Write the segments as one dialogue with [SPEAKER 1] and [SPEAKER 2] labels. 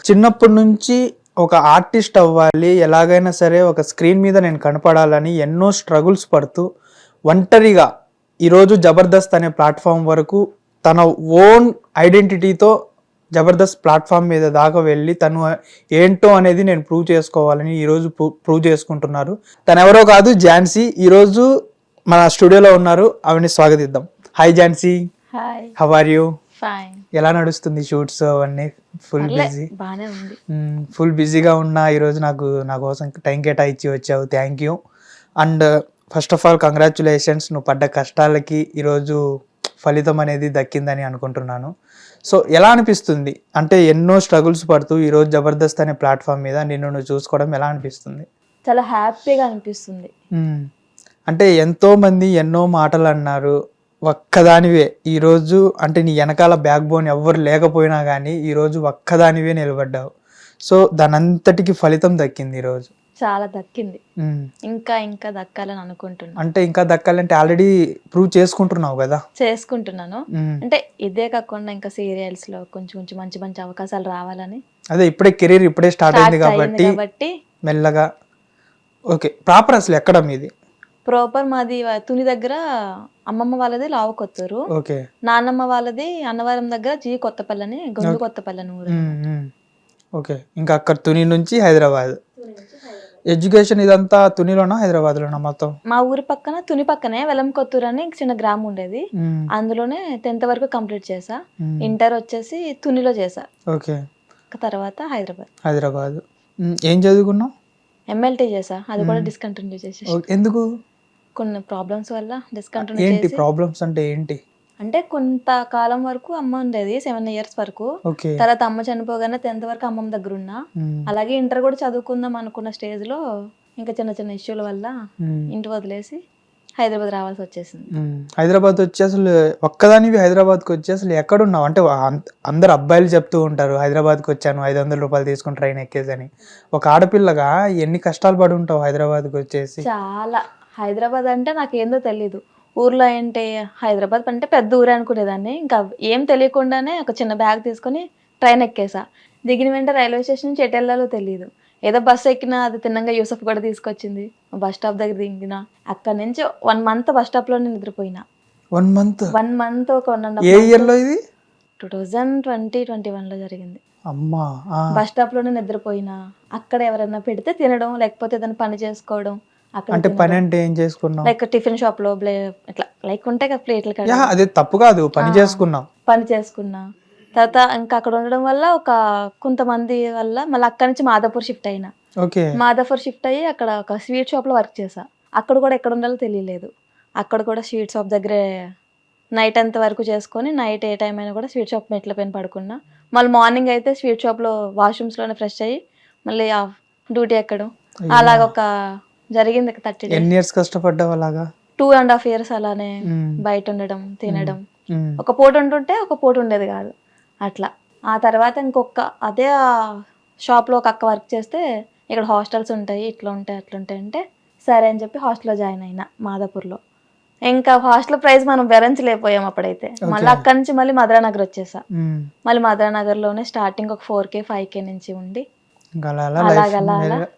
[SPEAKER 1] చిన్నప్పటి నుంచి ఒక ఆర్టిస్ట్ అవ్వాలి, ఎలాగైనా సరే ఒక స్క్రీన్ మీద నేను కనపడాలని ఎన్నో స్ట్రగుల్స్ పడుతూ ఒంటరిగా ఈరోజు జబర్దస్త్ అనే ప్లాట్ఫామ్ వరకు తన ఓన్ ఐడెంటిటీతో జబర్దస్త్ ప్లాట్ఫామ్ మీద దాకా వెళ్ళి తను ఏంటో అనేది నేను ప్రూవ్ చేసుకోవాలని ఈరోజు ప్రూవ్ చేసుకుంటున్నారు. తను ఎవరో కాదు, ఝాన్సీ. ఈరోజు మన స్టూడియోలో ఉన్నారు, ఆవిడని స్వాగతిద్దాం. Hi Jhansi.
[SPEAKER 2] Hi.
[SPEAKER 1] How are you?
[SPEAKER 2] Fine.
[SPEAKER 1] ఎలా నడుస్తుంది షూట్స్ అవన్నీ? Full busy.
[SPEAKER 2] బానే ఉంది.
[SPEAKER 1] ఫుల్ బిజీగా ఉన్నా ఈరోజు నా కోసం టైం కేటాయించి వచ్చావు. Thank you. And first of all congratulations. నువ్వు పడ్డ కష్టాలకి ఈరోజు ఫలితం అనేది దక్కిందని అనుకుంటున్నాను. సో ఎలా అనిపిస్తుంది అంటే ఎన్నో స్ట్రగుల్స్ పడుతూ ఈరోజు జబర్దస్త్ అనే ప్లాట్ఫామ్ మీద నిన్ను నువ్వు చూసుకోవడం ఎలా అనిపిస్తుంది?
[SPEAKER 2] చాలా హ్యాపీగా అనిపిస్తుంది.
[SPEAKER 1] అంటే ఎంతో మంది ఎన్నో మాటలు అన్నారు, ఒక్కదానివే ఈరోజు అంటే నీ వెనకాల బ్యాక్ బోన్ ఎవ్వరు లేకపోయినా కానీ ఈరోజు ఒక్కదానివే నిలబడ్డావు. సో దానంతటికి ఫలితం దక్కింది ఈరోజు.
[SPEAKER 2] చాలా దక్కింది. ఇంకా దక్కాలని అనుకుంటున్నాను.
[SPEAKER 1] అంటే ఇంకా దక్కాలంటే ఆల్రెడీ ప్రూవ్ చేసుకుంటున్నావు కదా?
[SPEAKER 2] చేసుకుంటున్నాను. అంటే ఇదే కాకుండా ఇంకా సీరియల్స్ లో కొంచెం మంచి మంచి అవకాశాలు రావాలని.
[SPEAKER 1] అదే ఇప్పుడే కెరీర్ ఇప్పుడే స్టార్ట్ అయింది కాబట్టి మెల్లగా. ఓకే, ప్రాపర్ అసలు ఎక్కడ మీది?
[SPEAKER 2] ప్రాపర్ మాది తుని దగ్గర, అమ్మమ్మ వాళ్ళది లావుకొత్తూరు,
[SPEAKER 1] ఓకే.
[SPEAKER 2] నాన్నమ్మ వాళ్ళది అన్నవరం దగ్గర జీ కొత్తపల్లని, గొంజు కొత్తపల్లని ఊరు.
[SPEAKER 1] ఓకే. ఇంకా అక్కడ తుని నుంచి హైదరాబాద్. ఎడ్యుకేషన్ ఇదంతా తునిలోనా హైదరాబాద్లోనా మొత్తం?
[SPEAKER 2] మా ఊరి పక్కన తుని పక్కనే వెలంకొత్తూరు అని చిన్న గ్రామం ఉండేది, అందులోనే 10th వరకు కంప్లీట్ చేసా. ఇంటర్ వచ్చేసి తునిలో చేసా.
[SPEAKER 1] ఓకే.
[SPEAKER 2] తర్వాత
[SPEAKER 1] హైదరాబాద్. ఏం చదువుకున్నావు?
[SPEAKER 2] MLT చేసా. అది కూడా డిస్కంటిన్యూ చేసేసి.
[SPEAKER 1] ఎందుకు?
[SPEAKER 2] కొన్ని ప్రాబ్లమ్స్ వల్ల డిస్కంటిన్యూ
[SPEAKER 1] ఏంటి
[SPEAKER 2] చేసి.
[SPEAKER 1] ప్రాబ్లమ్స్ అంటే ఏంటి?
[SPEAKER 2] అంటే కొంతకాలం వరకు అమ్మ ఉండేది, 7 years వరకు. తర్వాత అమ్మ చనిపోగానే 10th వరకు అమ్మమ్మ దగ్గర ఉన్నా. అలాగే ఇంటర్ కూడా చదువుకుందాం అనుకున్న స్టేజ్ లో ఇంకా చిన్న ఇష్యూల వల్ల ఇంటి వదిలేసి హైదరాబాద్ రావాల్సి వచ్చేసింది.
[SPEAKER 1] హైదరాబాద్ వచ్చి అసలు ఒక్కదానివి హైదరాబాద్కి వచ్చి అసలు ఎక్కడున్నావు? అంటే అందరు అబ్బాయిలు చెప్తూ ఉంటారు హైదరాబాద్కి వచ్చాను 500 రూపాయలు తీసుకుని ట్రైన్ ఎక్కేసని. ఒక ఆడపిల్లగా ఎన్ని కష్టాలు పడి ఉంటావు హైదరాబాద్కి వచ్చేసి?
[SPEAKER 2] చాలా. హైదరాబాద్ అంటే నాకేందో తెలీదు. ఊర్లో ఏంటి, హైదరాబాద్ అంటే పెద్ద ఊరే అనుకునేదాన్ని. ఇంకా ఏం తెలియకుండానే ఒక చిన్న బ్యాగ్ తీసుకొని ట్రైన్ ఎక్కేసా. దిగిన వెంటనే రైల్వే స్టేషన్ నుంచి ఎటు వెళ్ళాలో తెలియదు. ఏదో బస్సు ఎక్కినా అది తిన్నంగా యూసఫ్ కూడా తీసుకొచ్చింది. బస్ స్టాప్ దగ్గర దిగిన అక్కడి నుంచి 1 month బస్ స్టాప్ లోనే నిద్రపోయినా.
[SPEAKER 1] 1 month?
[SPEAKER 2] 1 month ఒక 1.5
[SPEAKER 1] ఏ ఇయర్ లో ఇది?
[SPEAKER 2] 2020-21 జరిగింది.
[SPEAKER 1] అమ్మా.
[SPEAKER 2] బస్ స్టాప్ లోనే నిద్రపోయినా. అక్కడ ఎవరైనా పెడితే తినడం, లేకపోతే ఏదైనా పని చేసుకోవడం.
[SPEAKER 1] అంటే పని అంటే ఏం చేసుకున్నావు?
[SPEAKER 2] లైక్ టిఫిన్ షాప్ లో ఇట్లా లైక్ ఉంటాయి కదా ప్లేట్లు కదా.
[SPEAKER 1] అదే తప్పు కాదు, పని చేసుకున్నా. తర్వాత ఇంకా అక్కడ ఉండడం వల్ల ఒక కొంతమంది వల్ల మళ్ళీ అక్కడి నుంచి మాదాపూర్ షిఫ్ట్ అయినా. మాదాపూర్ షిఫ్ట్ అయ్యి అక్కడ ఒక స్వీట్ షాప్ లో వర్క్ చేసా. అక్కడ కూడా ఎక్కడ ఉండాలో తెలియలేదు. అక్కడ కూడా స్వీట్ షాప్ దగ్గరే నైట్ అంత వరకు చేసుకొని, నైట్ ఏ టైం అయినా కూడా స్వీట్ షాప్ మెట్ల పైన పడుకున్నా. మళ్ళీ మార్నింగ్ అయితే స్వీట్ షాప్ లో వాష్రూమ్స్ లోనే ఫ్రెష్ అయ్యి మళ్ళీ డ్యూటీ ఎక్కడం. అలాగ ఒక జరిగింది 30 days. ఎన్ని ఇయర్స్ కష్టపడ్డావు అలాగా?
[SPEAKER 2] 2.5 years అలానే బయట ఉండడం, తినడం. ఒక పూట ఉంటుంటే ఒక పూట ఉండేది కాదు అట్లా. ఆ తర్వాత ఇంకొక అదే షాప్లో ఒక అక్క వర్క్ చేస్తే ఇక్కడ హాస్టల్స్ ఉంటాయి, ఇట్లా ఉంటాయి అట్లా ఉంటాయి అంటే సరే అని చెప్పి హాస్టల్లో జాయిన్ అయినా మాదాపూర్లో. ఇంకా హాస్టల్ ప్రైస్ మనం భరించలేకపోయాం అప్పుడైతే. మళ్ళీ అక్కడి నుంచి మళ్ళీ మధురానగర్ వచ్చేసా. మళ్ళీ మధురానగర్లోనే స్టార్టింగ్ ఒక 4K 5K నుంచి ఉండి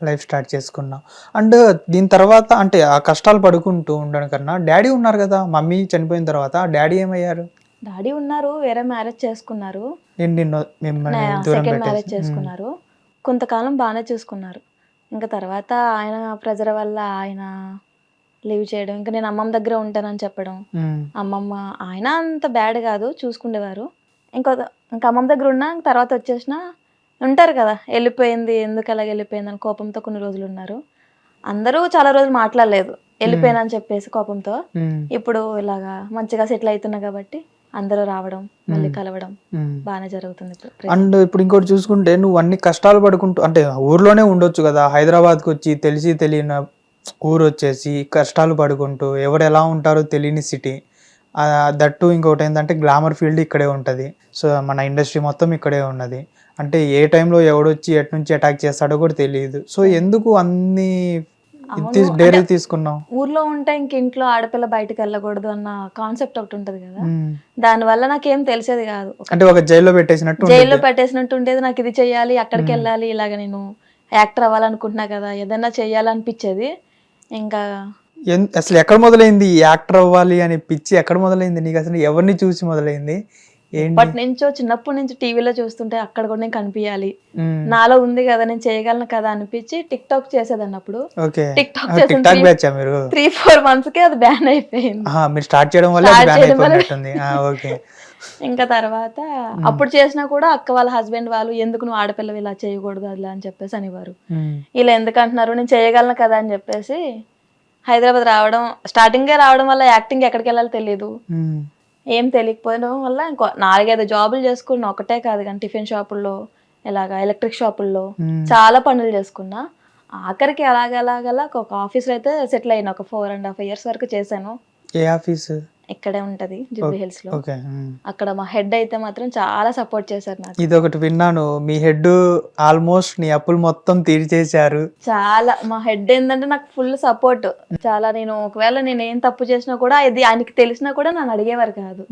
[SPEAKER 1] లైఫ్ స్టార్ట్ చేసుకున్నాం. అండ్ దీని తర్వాత అంటే ఆ కష్టాలు పడుకుంటూ ఉండడం కన్నా డాడీ ఉన్నారు కదా, మమ్మీ చనిపోయిన తర్వాత డాడీ ఏమయ్యారు?
[SPEAKER 2] డాడీ ఉన్నారు, వేరే మ్యారేజ్ చేసుకున్నారు.
[SPEAKER 1] సెకండ్
[SPEAKER 2] మ్యారేజ్ చేసుకున్నారు. కొంతకాలం బాగానే చూసుకున్నారు. ఇంకా తర్వాత ఆయన ప్రెజర్ వల్ల ఆయన లీవ్ చేయడం, ఇంకా నేను అమ్మమ్మ దగ్గర ఉంటానని చెప్పడం. అమ్మమ్మ ఆయన అంత బ్యాడ్ కాదు, చూసుకునేవారు. ఇంకా అమ్మమ్మ దగ్గర ఉన్నా తర్వాత వచ్చేసిన ఉంటారు కదా, వెళ్ళిపోయింది ఎందుకు అలాగ వెళ్ళిపోయింది అని కోపంతో కొన్ని రోజులు ఉన్నారు. అందరూ చాలా రోజులు మాట్లాడలేదు వెళ్ళిపోయినా అని చెప్పేసి కోపంతో. ఇప్పుడు ఇలాగా మంచిగా సెటిల్ అవుతున్నా కాబట్టి అందరూ రావడం, మళ్ళీ కలవడం బాగానే జరుగుతుంది.
[SPEAKER 1] అండ్ ఇప్పుడు ఇంకోటి చూసుకుంటే నువ్వు అన్ని కష్టాలు పడుకుంటూ అంటే ఊర్లోనే ఉండొచ్చు కదా, హైదరాబాద్కి వచ్చి తెలిసి తెలియని ఊరు వచ్చేసి కష్టాలు పడుకుంటూ ఎవరు ఎలా ఉంటారో తెలియని సిటీ. దట్టు ఇంకోటి ఏంటంటే గ్లామర్ ఫీల్డ్ ఇక్కడే ఉంటుంది. సో మన ఇండస్ట్రీ మొత్తం ఇక్కడే ఉన్నది. అంటే ఏ టైంలో ఎవడొచ్చి ఎటు నుంచి అటాక్ చేస్తాడో కూడా తెలియదు. సో ఎందుకు అన్ని
[SPEAKER 3] డైరీ తీసుకున్నావు?
[SPEAKER 2] ఊర్లో ఉంటే ఇంక ఇంట్లో ఆడపిల్ల బయటకు వెళ్ళకూడదు అన్న కాన్సెప్ట్ ఒకటి ఉంటది కదా, దాని వల్ల నాకేం తెలిసేది కాదు.
[SPEAKER 3] అంటే ఒక జైల్లో పెట్టేసినట్టు
[SPEAKER 2] ఉండేది. నాకు ఇది చెయ్యాలి, అక్కడికి వెళ్ళాలి, ఇలాగ నేను యాక్టర్ అవ్వాలనుకుంటున్నా కదా, ఏదన్నా చెయ్యాలనిపించేది. ఇంకా
[SPEAKER 3] అసలు ఎక్కడ మొదలైంది యాక్టర్ అవ్వాలి అని పిచ్చి? ఎక్కడ మొదలైంది నీకు? అసలు ఎవరిని చూసి మొదలైంది?
[SPEAKER 2] ఎప్పటి నుంచో చిన్నప్పటి నుంచి టీవీలో చూస్తుంటే అక్కడ కూడా నేను కనిపించాలి, నాలో ఉంది కదా, నేను చేయగలను కదా అనిపించి టిక్ టాక్ చేసేదాన్ని. అప్పుడు టిక్ టాక్ చేసిన 3-4 months కి అది బ్యాన్ అయిపోయింది. ఇంకా తర్వాత అప్పుడు చేసినా కూడా అక్క వాళ్ళ హస్బెండ్ వాళ్ళు ఎందుకు నువ్వు ఆడపిల్ల ఇలా చేయకూడదు అలా అని చెప్పేసి అనేవారు. ఇలా ఎందుకు అంటున్నారు, నేను చేయగలను కదా అని చెప్పేసి హైదరాబాద్ రావడం, స్టార్టింగే రావడం వల్ల యాక్టింగ్ ఎక్కడికి వెళ్ళాలో తెలియదు. ఏం తెలియకపోవడం వల్ల ఇంకో 4-5 జాబులు చేసుకున్నా. ఒకటే కాదు కానీ టిఫిన్ షాపుల్లో, ఇలాగా ఎలక్ట్రిక్ షాపుల్లో చాలా పనులు చేసుకున్నా. ఆఖరికి అలాగలా ఒక ఆఫీస్లో అయితే సెటిల్ అయినా. ఒక 4.5 years వరకు చేశాను.
[SPEAKER 3] ఏ ఆఫీస్?
[SPEAKER 2] ఇక్కడే ఉంటది జూబ్లీ హిల్స్ లో. అక్కడ మా హెడ్ అయితే మాత్రం చాలా సపోర్ట్ చేశారు నాకు.
[SPEAKER 3] ఇది ఒకటి విన్నాను, మీ హెడ్ ఆల్మోస్ట్ నీ అప్పులు మొత్తం తీర్చేశారు.
[SPEAKER 2] చాలా మా హెడ్ ఏంటంటే నాకు ఫుల్ సపోర్ట్. చాలా నేను ఒకవేళ నేను ఏం తప్పు చేసినా కూడా ఇది ఆయనకి తెలిసినా కూడా నన్ను అడిగేవారు కాదు.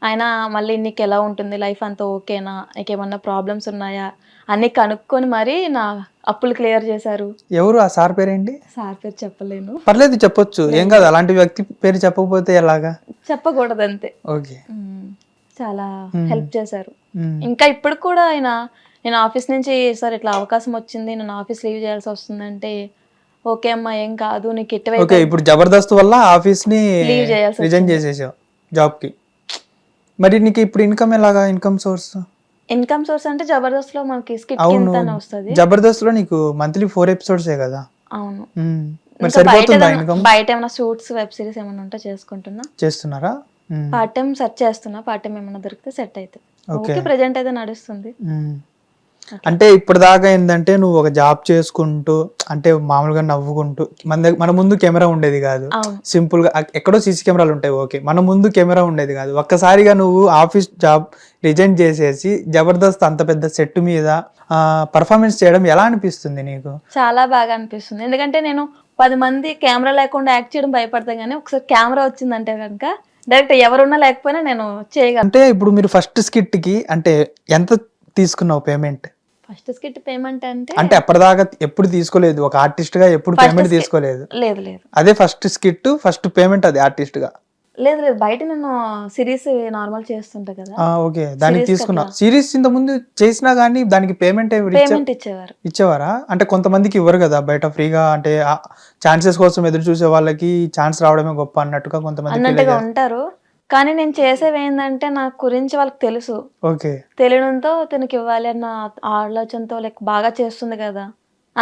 [SPEAKER 2] ఆయన మళ్ళీ నీకు ఎలా ఉంటుంది, లైఫ్ అంతా ఓకేనా, నీకేమన్నా ప్రాబ్లమ్స్ ఉన్నాయా అన్ని కనుక్కొని మరి నా అప్పులు క్లియర్ చేశారు.
[SPEAKER 3] ఎవరు ఆ సార్ పేరేంటి?
[SPEAKER 2] సార్ పేరు చెప్పలేను.
[SPEAKER 3] పర్లేదు చెప్పొచ్చు, ఏం కాదు. అలాంటి వ్యక్తి పేరు చెప్పకపోతే ఎలాగా?
[SPEAKER 2] చెప్పకూడదు అంతే.
[SPEAKER 3] ఓకే.
[SPEAKER 2] చాలా హెల్ప్ చేశారు. ఇంకా ఇప్పుడు కూడా ఆయన, నేను ఆఫీస్ నుంచి సార్ ఇట్లా అవకాశం వచ్చింది, నేను ఆఫీస్ లీవ్ చేయాల్సి వస్తుందంటే ఓకే అమ్మా ఏం కాదు నీకు
[SPEAKER 3] ఇటువైపు. ఇప్పుడు జబర్దస్త్ వల్ల ఆఫీస్ ని రిజైన్ చేసేసావు జాబ్ కి. మరి నీకు ఇప్పుడు ఇన్కమ్ ఎలాగా? ఇన్కమ్ సోర్స్
[SPEAKER 2] అంటే జబర్దస్త్ లో మనకి స్కిట్ కిందనే వస్తది.
[SPEAKER 3] జబర్దస్త్ లో నీకు మంత్లీ 4 episodes కదా?
[SPEAKER 2] అవును.
[SPEAKER 3] మరి సరిపోతుందా ఇన్కమ్?
[SPEAKER 2] బయట ఏమైనా షూట్స్, వెబ్ సిరీస్ ఏమైనా ఉంటే
[SPEAKER 3] చేస్తున్నారా?
[SPEAKER 2] పార్ట్ టైం సెర్చ్ చేస్తున్నా. పార్ట్ టైం ఏమైనా దొరికితే సెట్ అయితే ఓకే. ప్రెజెంట్ అయితే నడుస్తుంది.
[SPEAKER 3] అంటే ఇప్పుడు దాకా ఏంటంటే నువ్వు ఒక జాబ్ చేసుకుంటూ, అంటే మామూలుగా నవ్వుకుంటూ, మన ముందు కెమెరా ఉండేది కాదు, సింపుల్ గా ఎక్కడో సీసీ కెమెరాలు ఉంటాయి ఓకే, మన ముందు కెమెరా ఉండేది కాదు. ఒక్కసారిగా నువ్వు ఆఫీస్ జాబ్ రిజైన్ చేసేసి జబర్దస్త్ అంత పెద్ద సెట్ మీద పర్ఫార్మెన్స్ చేయడం ఎలా అనిపిస్తుంది నీకు?
[SPEAKER 2] చాలా బాగా అనిపిస్తుంది. ఎందుకంటే నేను 10 మంది కెమెరా లేకుండా యాక్ట్ చేయడం భయపడతాను, కానీ ఒకసారి కెమెరా వచ్చిందంటే కనుక డైరెక్ట్ ఎవరున్నా లేకపోయినా నేను చేయగలను.
[SPEAKER 3] అంటే ఇప్పుడు మీరు ఫస్ట్ స్కిట్ కి అంటే ఎంత తీసుకున్నావు పేమెంట్?
[SPEAKER 2] ఫస్ట్ స్కిట్ పేమెంట్
[SPEAKER 3] అంటే అప్పటిదాకా ఎప్పుడు తీసుకోలేదు, ఒక ఆర్టిస్ట్ గా ఎప్పుడు పేమెంట్ తీసుకోలేదు?
[SPEAKER 2] లేదు.
[SPEAKER 3] అదే ఫస్ట్ స్కిట్, ఫస్ట్ పేమెంట్ అది ఆర్టిస్ట్ గా?
[SPEAKER 2] లేదు. బయట నేను సిరీస్ నార్మల్ చేస్తుంటా కదా.
[SPEAKER 3] ఓకే, దానికి తీసుకున్నా. సిరీస్ ఇంత ముందు చేసినా గానీ దానికి పేమెంట్ ఇచ్చేవారా? అంటే కొంతమందికి ఇవ్వరు కదా బయట ఫ్రీగా, అంటే ఛాన్సెస్ కోసం ఎదురు చూసే వాళ్ళకి ఛాన్స్ రావడమే గొప్ప అన్నట్టుగా కొంతమంది
[SPEAKER 2] ఉంటారు. కానీ నేను చేసేవి ఏంటంటే నా గురించి వాళ్ళకి తెలుసు.
[SPEAKER 3] ఓకే.
[SPEAKER 2] తెలియడంతో తనకి ఇవ్వాలి అన్న ఆలోచనతో లైక్ బాగా చేస్తుంది కదా.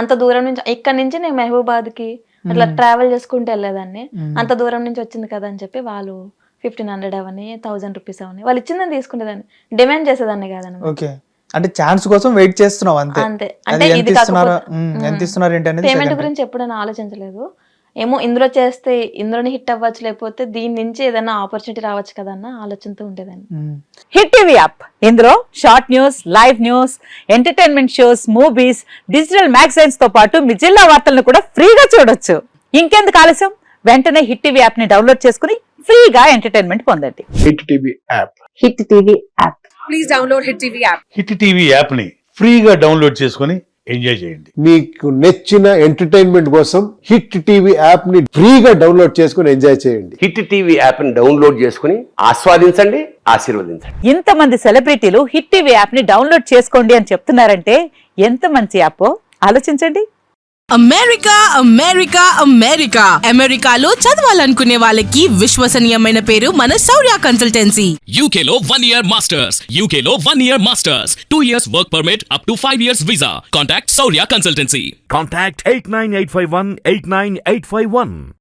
[SPEAKER 2] అంత దూరం నుంచి, ఇక్కడ నుంచి నేను మహబూబాద్ కి అట్లా ట్రావెల్ చేసుకుంటూ వెళ్ళేదాన్ని. అంత దూరం నుంచి వచ్చింది కదా అని చెప్పి వాళ్ళు 1500 అవని 1000 రూపీస్ అవని వాళ్ళు ఇచ్చిందని తీసుకునేదాన్ని, డిమాండ్ చేసేదాన్ని కాదని.
[SPEAKER 3] ఓకే. అంటే ఛాన్స్ కోసం వెయిట్ చేస్తున్నావు అంతే.
[SPEAKER 2] అంటే ఇది
[SPEAKER 3] పేమెంట్
[SPEAKER 2] గురించి ఎప్పుడైనా ఆలోచించలేదు. ఏమో ఇందులో చేస్తే ఇందులోనే హిట్ అవ్వచ్చు, లేకపోతే దీని నుంచి ఏదైనా ఆపర్చునిటీ రావచ్చు కదా అన్న ఆలోచనతో ఉండేదాన్ని.
[SPEAKER 4] హిట్ టీవీ యాప్, ఇందులో short news, live news, entertainment shows, movies, digital magazines తో పాటు మీ జిల్లా వార్తలను కూడా ఫ్రీగా చూడొచ్చు. ఇంకెందుకు ఆలస్యం, వెంటనే హిట్ టీవీ యాప్ ని డౌన్లోడ్ చేసుకుని ఫ్రీగా ఎంటర్టైన్మెంట్ పొందండి.
[SPEAKER 5] Hit TV app.
[SPEAKER 4] Hit TV app.
[SPEAKER 6] Please download hit TV app.
[SPEAKER 5] Hit TV app ని ఫ్రీగా డౌన్లోడ్ చేసుకుని ఎంజాయ్ చేయండి.
[SPEAKER 7] మీకు నచ్చిన ఎంటర్టైన్మెంట్ కోసం హిట్ టీవీ యాప్ ని ఫ్రీగా డౌన్లోడ్ చేసుకుని ఎంజాయ్ చేయండి.
[SPEAKER 8] హిట్ టీవీ యాప్ ని డౌన్లోడ్ చేసుకుని ఆస్వాదించండి, ఆశీర్వదించండి.
[SPEAKER 4] ఇంతమంది సెలబ్రిటీలు హిట్ టీవీ యాప్ ని డౌన్లోడ్ చేసుకోండి అని చెప్తున్నారంటే ఎంత మంచి యాప్ ఆలోచించండి.
[SPEAKER 6] అమెరికాలో చదవాలనుకునే వాళ్ళకి విశ్వసనీయమైన పేరు మన శౌర్య కన్సల్టెన్సీ.
[SPEAKER 9] UK లో 1 year masters, UK లో 1 year masters, 2 years work permit up to 5 years visa. Contact Saurya Consultancy.
[SPEAKER 10] Contact 89851 89851.